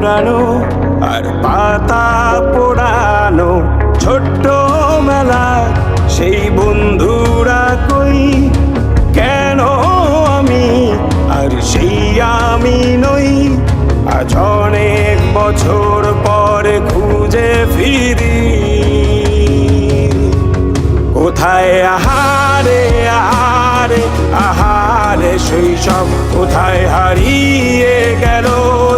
পড়ানো আর পাতা পোড়ানো ছোট্ট মেলা সেই বন্ধুরা কই কেন আমি আর সেই আমি নই আজ অনেক বছর পরে খুঁজে ফিরি কোথায় আহারে আহারে আহারে শৈশব কোথায় হারিয়ে গেল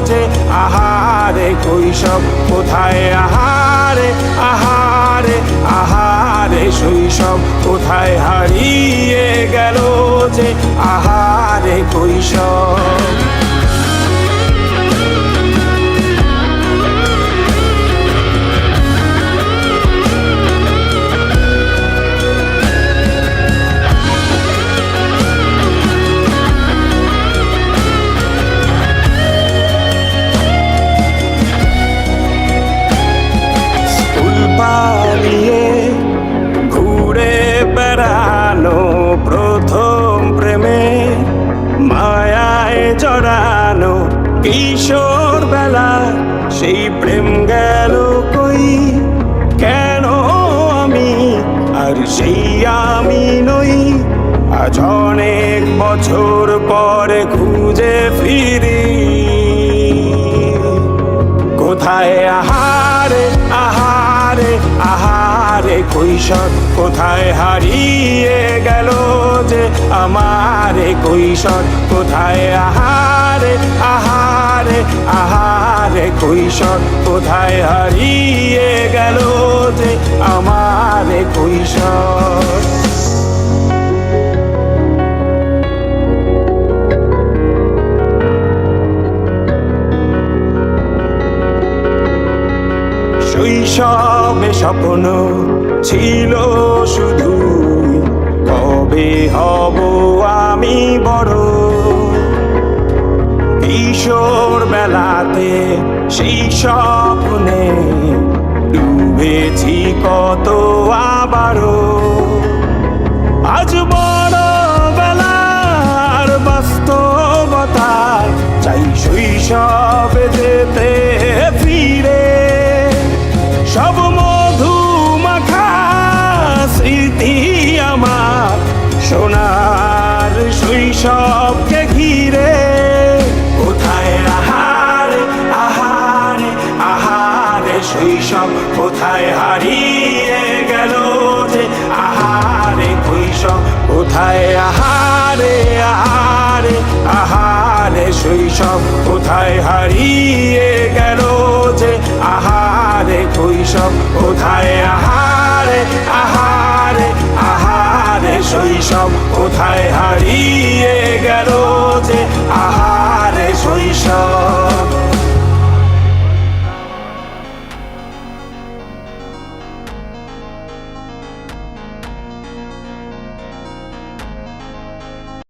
যে আহারে কৈশব কোথায় আহারে আহারে আহারে শৈশব কোথায় হারিয়ে গেল যে আহারে কৈশব পালিয়ে ঘুরে বেড়ানো প্রথম প্রেমে মায়ায় জড়ানো কিশোর বেলা সেই প্রেম গেল কই কেন আমি আর সেই আমি নই আজ অনেক বছর পরে খুঁজে ফিরি কোথায় আহারে আহারে আহারে কৈশোর কোথায় হারিয়ে গেল যে আমারে কৈশোর কোথায় আহারে আহারে আহারে কৈশোর কোথায় হারিয়ে গেল যে আমারে কৈশোর শৈশবে স্বপ্ন ছিল শুধু কবে হব আমি বড় কিশোর বেলাতে সেই স্বপ্নে ডুবেছি কত আবারও আজ বড় বেলার বাস্তবতায় চাই শৈশবে যেতে ফিরে সব মধু মাখা স্মৃতি আমার সোনার শৈশবকে ঘিরে কোথায় আহারে আহারে আহারে শৈশব কোথায় হারিয়ে গেল যে আহারে কৈশোর কোথায় আহারে আহারে আহারে শৈশব কোথায় হারিয়ে গেল যে আহারে কৈশোর কোথায় আহারে আহারে আহারে শৈশব কোথায় হারিয়ে গেল যে আহারে শৈশব